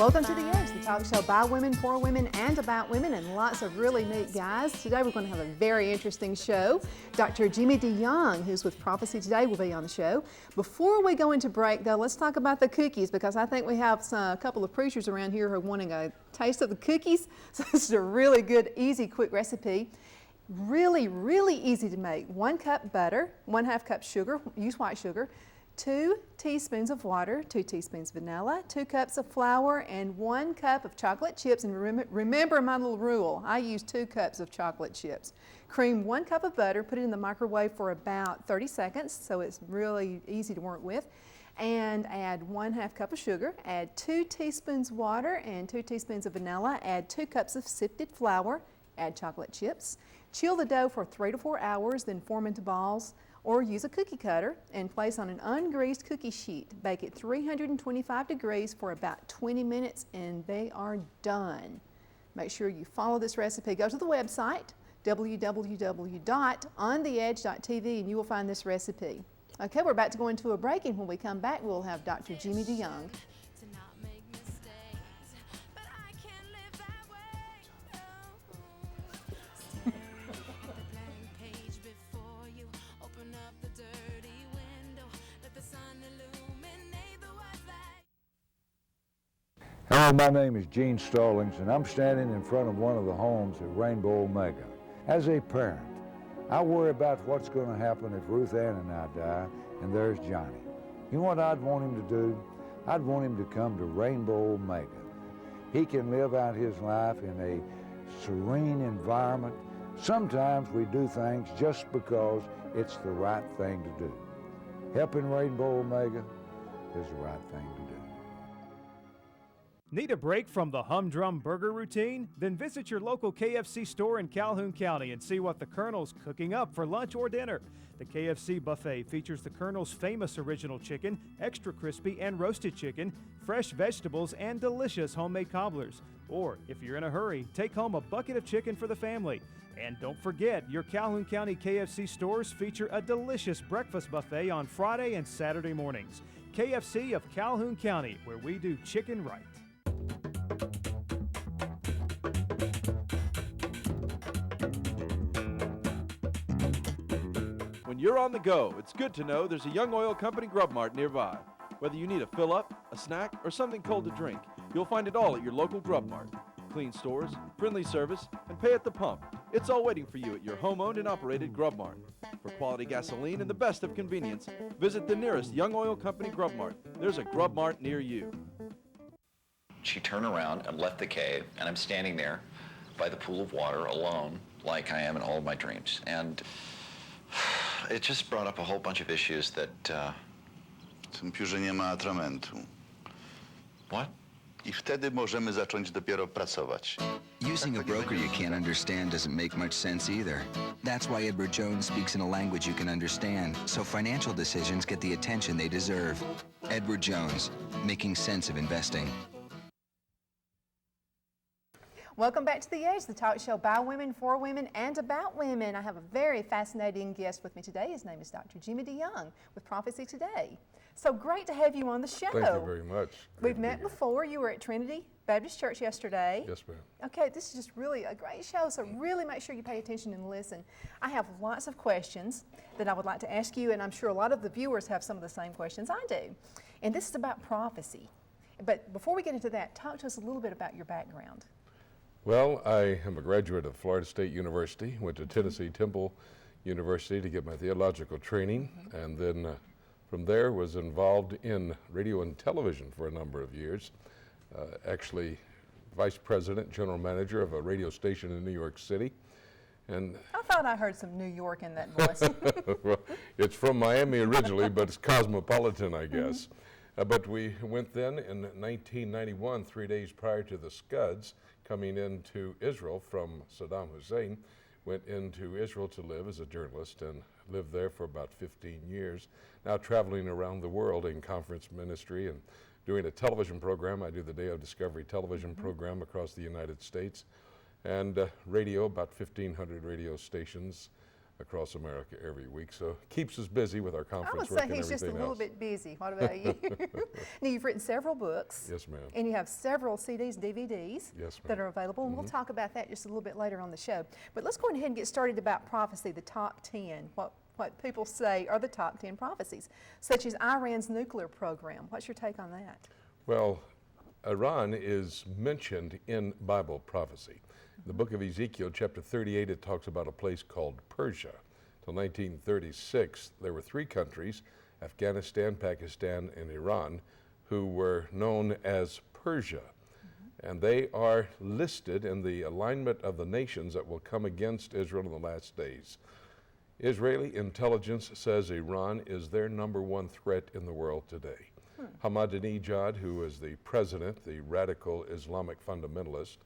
Welcome to The Edge, the talk show by women, for women, and about women, and lots of really neat guys. Today we're going to have a very interesting show. Dr. Jimmy DeYoung, who's with Prophecy Today, will be on the show. Before we go into break, though, let's talk about the cookies, because I think we have a couple of preachers around here who are wanting a taste of the cookies. So this is a really good, easy, quick recipe. Really, really easy to make. 1 cup butter, 1/2 cup sugar, use white sugar, 2 teaspoons of water, 2 teaspoons vanilla, 2 cups of flour, and 1 cup of chocolate chips. And remember my little rule, I use 2 cups of chocolate chips. Cream 1 cup of butter, put it in the microwave for about 30 seconds, so it's really easy to work with. And add 1/2 cup of sugar, add 2 teaspoons water and 2 teaspoons of vanilla, add 2 cups of sifted flour, add chocolate chips. Chill the dough for 3 to 4 hours, then form into balls, or use a cookie cutter and place on an ungreased cookie sheet. Bake at 325 degrees for about 20 minutes and they are done. Make sure you follow this recipe. Go to the website, www.ontheedge.tv, and you will find this recipe. Okay, we're about to go into a break, and when we come back, we'll have Dr. Jimmy DeYoung. Hello, my name is Gene Stallings, and I'm standing in front of one of the homes at Rainbow Omega. As a parent, I worry about what's going to happen if Ruth Ann and I die, and there's Johnny. You know what I'd want him to do? I'd want him to come to Rainbow Omega. He can live out his life in a serene environment. Sometimes we do things just because it's the right thing to do. Helping Rainbow Omega is the right thing to do. Need a break from the humdrum burger routine? Then visit your local KFC store in Calhoun County and see what the Colonel's cooking up for lunch or dinner. The KFC buffet features the Colonel's famous original chicken, extra crispy and roasted chicken, fresh vegetables, and delicious homemade cobblers. Or, if you're in a hurry, take home a bucket of chicken for the family. And don't forget, your Calhoun County KFC stores feature a delicious breakfast buffet on Friday and Saturday mornings. KFC of Calhoun County, where we do chicken right. When you're on the go, it's good to know there's a Young Oil Company Grub Mart nearby. Whether you need a fill-up, a snack, or something cold to drink, you'll find it all at your local Grub Mart. Clean stores, friendly service, and pay at the pump. It's all waiting for you at your home-owned and operated Grub Mart. For quality gasoline and the best of convenience, visit the nearest Young Oil Company Grub Mart. There's a Grub Mart near you. She turned around and left the cave, and I'm standing there by the pool of water alone, like I am in all of my dreams. And it just brought up a whole bunch of issues that... Tym piórze nie ma atramentu. What? I wtedy możemy zacząć dopiero pracować. Using a broker you can't understand doesn't make much sense either. That's why Edward Jones speaks in a language you can understand, so financial decisions get the attention they deserve. Edward Jones, making sense of investing. Welcome back to The Edge, the talk show by women, for women, and about women. I have a very fascinating guest with me today. His name is Dr. Jimmy DeYoung with Prophecy Today. So great to have you on the show. Thank you very much. We've met before. You were at Trinity Baptist Church yesterday. Yes, ma'am. Okay, this is just really a great show, so really make sure you pay attention and listen. I have lots of questions that I would like to ask you, and I'm sure a lot of the viewers have some of the same questions I do. And this is about prophecy. But before we get into that, talk to us a little bit about your background. Well, I am a graduate of Florida State University, went to Tennessee Temple University to get my theological training, and then from there was involved in radio and television for a number of years. Actually, vice president, general manager of a radio station in New York City. And I thought I heard some New York in that voice. well, it's from Miami originally, but it's cosmopolitan, I guess. But we went then in 1991, 3 days prior to the Scuds, coming into Israel from Saddam Hussein, went into Israel to live as a journalist and lived there for about 15 years. Now traveling around the world in conference ministry and doing a television program. I do the Day of Discovery television program across the United States, and radio, about 1,500 radio stations across America every week. So keeps us busy with our I would conference say work and he's just a everything little else. bit busy. What about you? Now, you've written several books. Yes, ma'am. And you have several CDs, DVDs Yes, that ma'am. are available, and we'll talk about that just a little bit later on the show. But let's go ahead and get started about prophecy, the top 10, what people say are the top 10 prophecies, such as Iran's nuclear program. What's your take on that? Well, Iran is mentioned in Bible prophecy. In the book of Ezekiel, chapter 38, it talks about a place called Persia. Till 1936, there were three countries, Afghanistan, Pakistan, and Iran, who were known as Persia. And they are listed in the alignment of the nations that will come against Israel in the last days. Israeli intelligence says Iran is their #1 threat in the world today. Ahmadinejad, who is the president, the radical Islamic fundamentalist,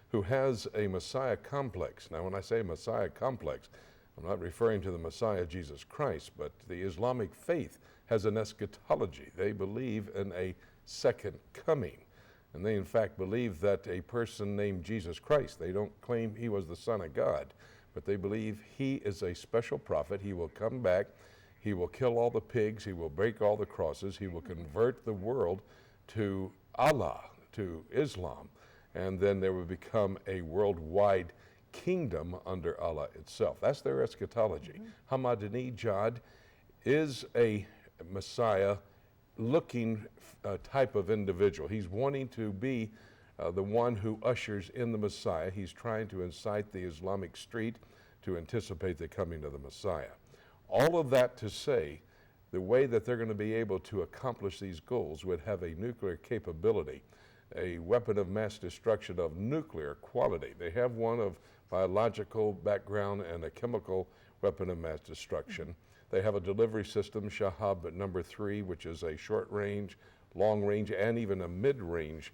who has a Messiah complex. Now, when I say Messiah complex, I'm not referring to the Messiah, Jesus Christ, but the Islamic faith has an eschatology. They believe in a second coming. And they, in fact, believe that a person named Jesus Christ, they don't claim he was the Son of God, but they believe he is a special prophet. He will come back. He will kill all the pigs. He will break all the crosses. He will convert the world to Allah, to Islam. And then there will become a worldwide kingdom under Allah itself. That's their eschatology. Ahmadinejad is a Messiah looking type of individual. He's wanting to be the one who ushers in the Messiah. He's trying to incite the Islamic street to anticipate the coming of the Messiah. All of that to say, the way that they're going to be able to accomplish these goals would have a nuclear capability, a weapon of mass destruction of nuclear quality. They have one of biological background and a chemical weapon of mass destruction. They have a delivery system, Shahab #3, which is a short range, long range, and even a mid-range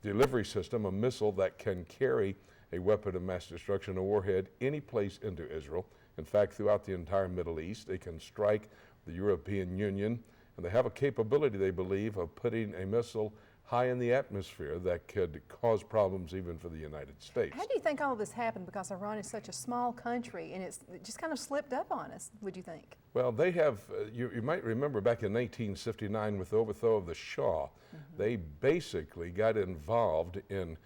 delivery system, a missile that can carry a weapon of mass destruction, a warhead, any place into Israel. In fact, throughout the entire Middle East, they can strike the European Union, and they have a capability, they believe, of putting a missile high in the atmosphere that could cause problems even for the United States. How do you think all of this happened? Because Iran is such a small country, and it just kind of slipped up on us, would you think? Well, they have, you might remember back in 1959 with the overthrow of the Shah, they basically got involved in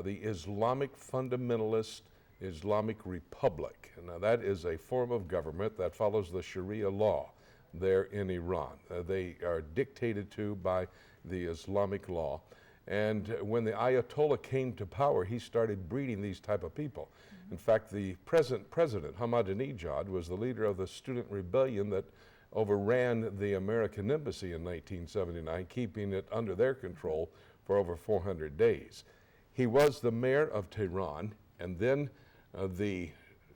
the Islamic fundamentalist Islamic Republic. Now that is a form of government that follows the Sharia law there in Iran. They are dictated to by the Islamic law. And when the Ayatollah came to power, he started breeding these type of people. In fact, the present president, Ahmadinejad, was the leader of the student rebellion that overran the American embassy in 1979, keeping it under their control for over 400 days. He was the mayor of Tehran, and then the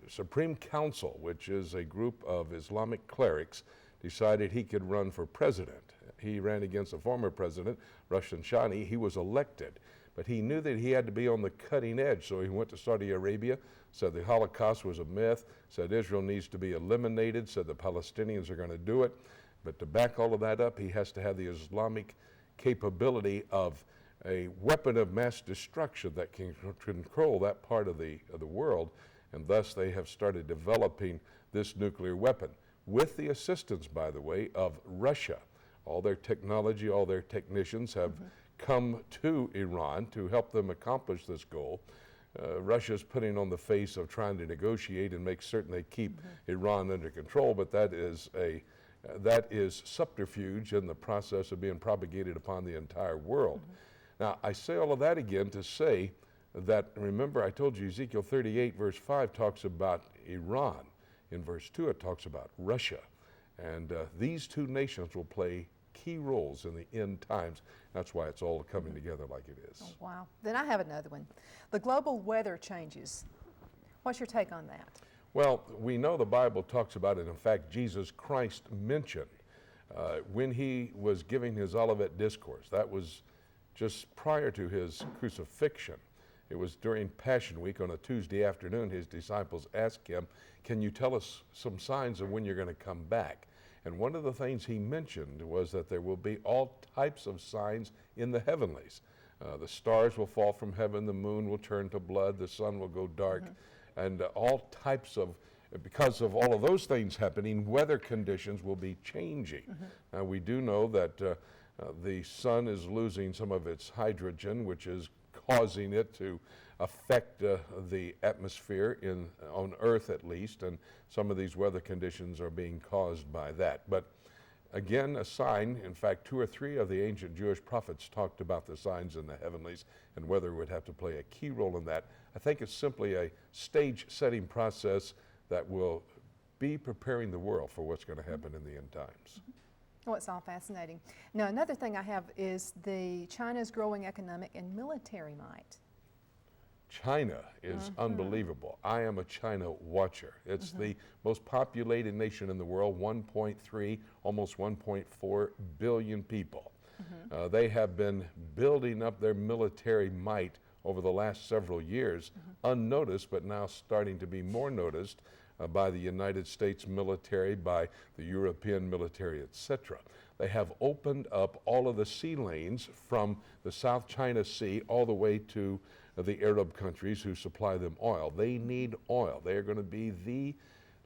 Supreme Council, which is a group of Islamic clerics, decided he could run for president. He ran against the former president, Russian Shani. He was elected, but he knew that he had to be on the cutting edge, so he went to Saudi Arabia, said the Holocaust was a myth, said Israel needs to be eliminated, said the Palestinians are going to do it, but to back all of that up, he has to have the Islamic capability of a weapon of mass destruction that can control that part of the world, and thus they have started developing this nuclear weapon with the assistance, by the way, of Russia. All their technology, all their technicians have come to Iran to help them accomplish this goal. Russia's putting on the face of trying to negotiate and make certain they keep Iran under control, but that is subterfuge in the process of being propagated upon the entire world. Now, I say all of that again to say that, remember, I told you Ezekiel 38 verse 5 talks about Iran. In verse 2, it talks about Russia. And these two nations will play key roles in the end times. That's why it's all coming together like it is. Oh, wow. Then I have another one. The global weather changes. What's your take on that? Well, we know the Bible talks about it. In fact, Jesus Christ mentioned when he was giving his Olivet Discourse, that was just prior to his crucifixion. It was during Passion Week on a Tuesday afternoon. His disciples asked him, can you tell us some signs of when you're going to come back? And one of the things he mentioned was that there will be all types of signs in the heavenlies. The stars will fall from heaven, the moon will turn to blood, the sun will go dark, and all types of because of all of those things happening, weather conditions will be changing. Now, we do know that the sun is losing some of its hydrogen, which is causing it to affect the atmosphere on Earth at least, and some of these weather conditions are being caused by that. But again, a sign, in fact, 2 or 3 of the ancient Jewish prophets talked about the signs in the heavenlies and weather would have to play a key role in that. I think it's simply a stage-setting process that will be preparing the world for what's going to happen in the end times. Oh, it's all fascinating. Now, another thing I have is China's growing economic and military might. China is unbelievable. I am a China watcher. It's the most populated nation in the world, 1.3, almost 1.4 billion people. They have been building up their military might over the last several years, unnoticed, but now starting to be more noticed by the United States military, by the European military, etc. They have opened up all of the sea lanes from the South China Sea all the way to the Arab countries who supply them oil. They need oil. They are going to be the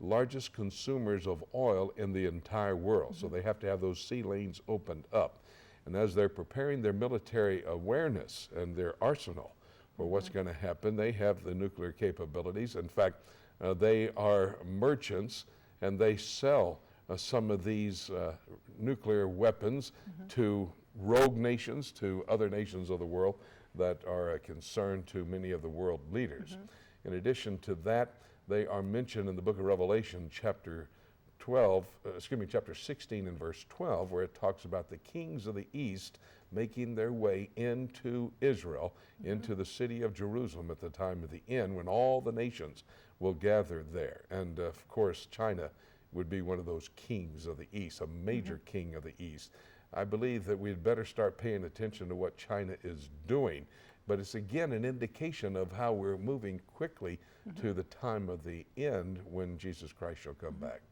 largest consumers of oil in the entire world. So they have to have those sea lanes opened up. And as they're preparing their military awareness and their arsenal for what's going to happen, they have the nuclear capabilities. In fact, they are merchants and they sell some of these nuclear weapons to rogue nations, to other nations of the world that are a concern to many of the world leaders. In addition to that, they are mentioned in the book of Revelation, chapter 16 and verse 12, where it talks about the kings of the east making their way into Israel, into the city of Jerusalem at the time of the end, when all the nations will gather there. And of course, China would be one of those kings of the east, a major king of the east. I believe that we'd better start paying attention to what China is doing. But it's again an indication of how we're moving quickly to the time of the end when Jesus Christ shall come back.